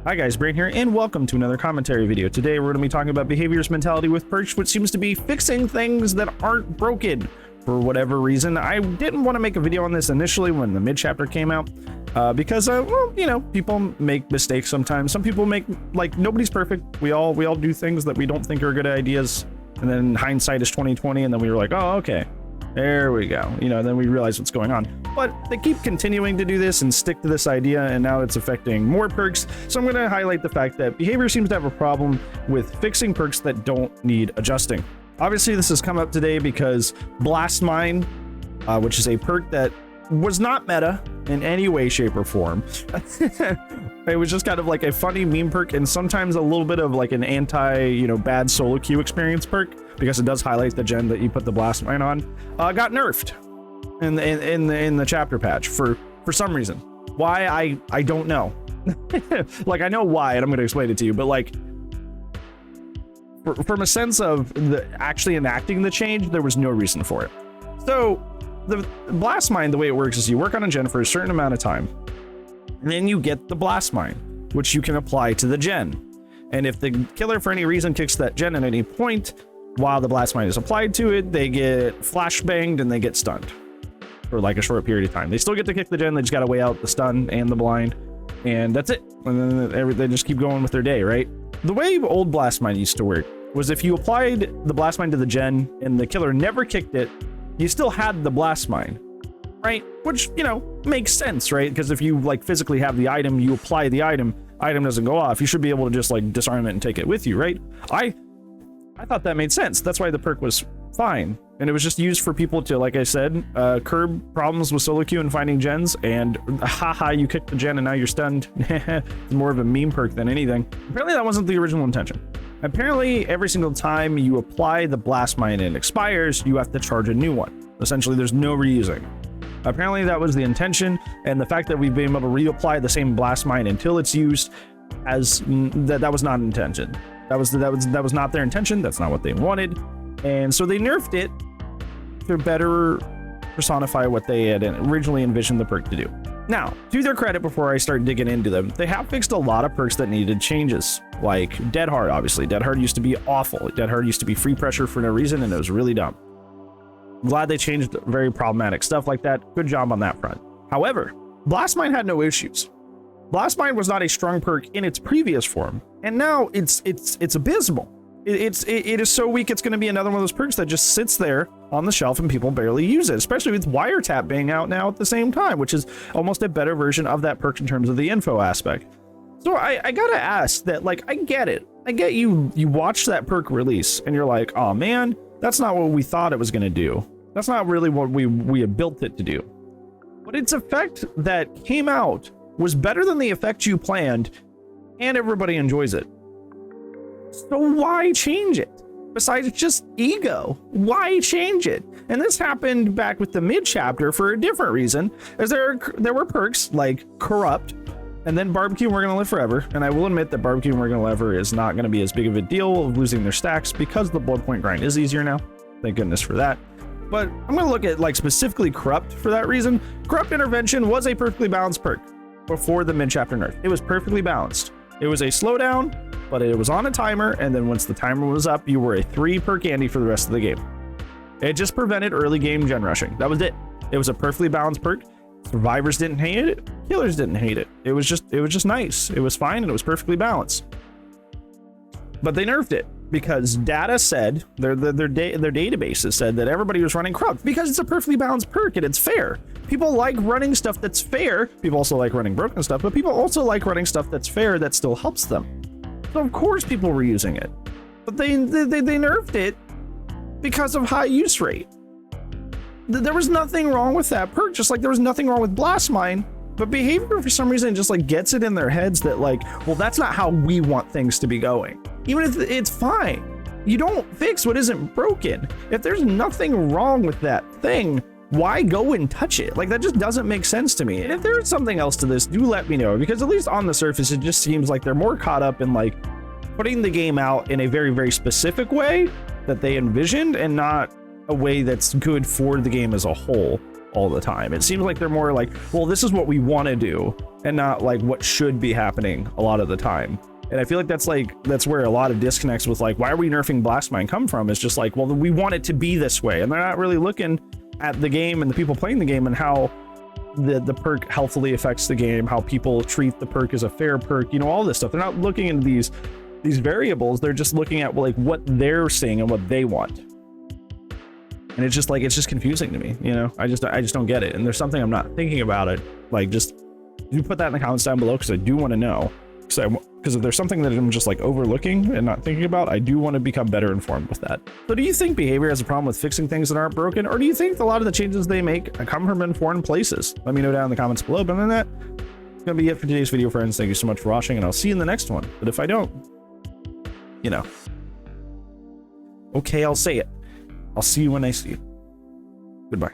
Hi guys, Brain here, and welcome to another commentary video. Today we're going to be talking about behaviorist mentality with perks, which seems to be fixing things that aren't broken for whatever reason. I didn't want to make a video on this initially when the mid-chapter came out, because, well, you know, people make mistakes sometimes. Some people make, like, nobody's perfect. We all do things that we don't think are good ideas, and then hindsight is 20/20, and then we were like, oh, okay, there we go. You know, then we realize what's going on. But they keep continuing to do this and stick to this idea, and now it's affecting more perks. So I'm going to highlight the fact that behavior seems to have a problem with fixing perks that don't need adjusting. Obviously, this has come up today because Blast Mine, which is a perk that was not meta in any way, shape, or form. It was just kind of like a funny meme perk, and sometimes a little bit of like an bad solo queue experience perk, because it does highlight the gen that you put the Blast Mine on, got nerfed in the chapter patch for some reason. Why, I don't know. Like, I know why, and I'm going to explain it to you, but like, from a sense of actually enacting the change, there was no reason for it. So the Blast Mine, the way it works is you work on a gen for a certain amount of time, and then you get the Blast Mine, which you can apply to the gen. And if the killer for any reason kicks that gen at any point while the Blast Mine is applied to it, they get flashbanged and they get stunned for like a short period of time. They still get to kick the gen, they just gotta weigh out the stun and the blind, and that's it. And then they just keep going with their day, right? The way old Blast Mine used to work was if you applied the Blast Mine to the gen and the killer never kicked it, you still had the Blast Mine, right? Which, you know, makes sense, right? Because if you like physically have the item, you apply the item doesn't go off, you should be able to just like disarm it and take it with you, right? I thought that made sense. That's why the perk was fine. And it was just used for people to, like I said, curb problems with solo queue and finding gens, and haha, you kicked the gen and now you're stunned. It's more of a meme perk than anything. Apparently that wasn't the original intention. Apparently every single time you apply the Blast Mine and it expires, you have to charge a new one. Essentially, there's no reusing. Apparently that was the intention, and the fact that we've been able to reapply the same Blast Mine until it's used, as that was not intention. That was not their intention. That's not what they wanted. And so they nerfed it to better personify what they had originally envisioned the perk to do. Now, to their credit, before I start digging into them, they have fixed a lot of perks that needed changes, like Dead Hard, obviously. Dead Hard used to be awful. Dead Hard used to be free pressure for no reason, and it was really dumb. I'm glad they changed very problematic stuff like that. Good job on that front. However, Blast Mine had no issues. Blast Mine was not a strong perk in its previous form, and now it's abysmal. It is so weak, it's going to be another one of those perks that just sits there on the shelf and people barely use it, especially with Wiretap being out now at the same time, which is almost a better version of that perk in terms of the info aspect. So I gotta ask that, like, I get it. I get you watch that perk release and you're like, oh man, that's not what we thought it was going to do. That's not really what we had built it to do. But its effect that came out was better than the effect you planned, and everybody enjoys it. So why change it? Besides just ego, why change it? And this happened back with the mid-chapter for a different reason, as there were perks like Corrupt, and then Barbecue We're Gonna Live Forever. And I will admit that Barbecue We're Gonna Live is not gonna be as big of a deal of losing their stacks, because the blood point grind is easier now. Thank goodness for that. But I'm gonna look at like specifically Corrupt for that reason. Corrupt Intervention was a perfectly balanced perk before the mid-chapter nerf. It was perfectly balanced. It was a slowdown, but it was on a timer, and then once the timer was up, you were a 3 perk Andy for the rest of the game. It just prevented early game gen rushing. That was it. It was a perfectly balanced perk. Survivors didn't hate it. Killers didn't hate it. It was just nice. It was fine, and it was perfectly balanced. But they nerfed it because data said, their databases said that everybody was running Corrupt because it's a perfectly balanced perk and it's fair. People like running stuff that's fair. People also like running broken stuff, but people also like running stuff that's fair that still helps them. So of course people were using it, but they nerfed it because of high use rate. There was nothing wrong with that perk, just like there was nothing wrong with Blast Mine, but behavior for some reason just like gets it in their heads that like, well, that's not how we want things to be going. Even if it's fine, you don't fix what isn't broken. If there's nothing wrong with that thing, why go and touch it? Like, that just doesn't make sense to me. And if there's something else to this, do let me know, because at least on the surface, it just seems like they're more caught up in like putting the game out in a very, very specific way that they envisioned, and not a way that's good for the game as a whole. all the time. It seems like they're more like, well, this is what we want to do, and not like what should be happening a lot of the time. And I feel like that's where a lot of disconnects with like, why are we nerfing Blastmine come from? It's just like, well, we want it to be this way, and they're not really looking at the game and the people playing the game and how the perk healthily affects the game, how people treat the perk as a fair perk, you know, all this stuff. They're not looking into these variables. They're just looking at like what they're seeing and what they want. And it's just like, it's just confusing to me, you know. I just don't get it. And there's something I'm not thinking about it. Like, just do put that in the comments down below, because I do want to know. Because if there's something that I'm just like overlooking and not thinking about, I do want to become better informed with that. So do you think behavior has a problem with fixing things that aren't broken, or do you think a lot of the changes they make come from informed places? Let me know down in the comments below. But other than that, it's gonna be it for today's video, friends. Thank you so much for watching, and I'll see you in the next one. But if I don't, you know, okay, I'll say it. I'll see you when I see you. Goodbye.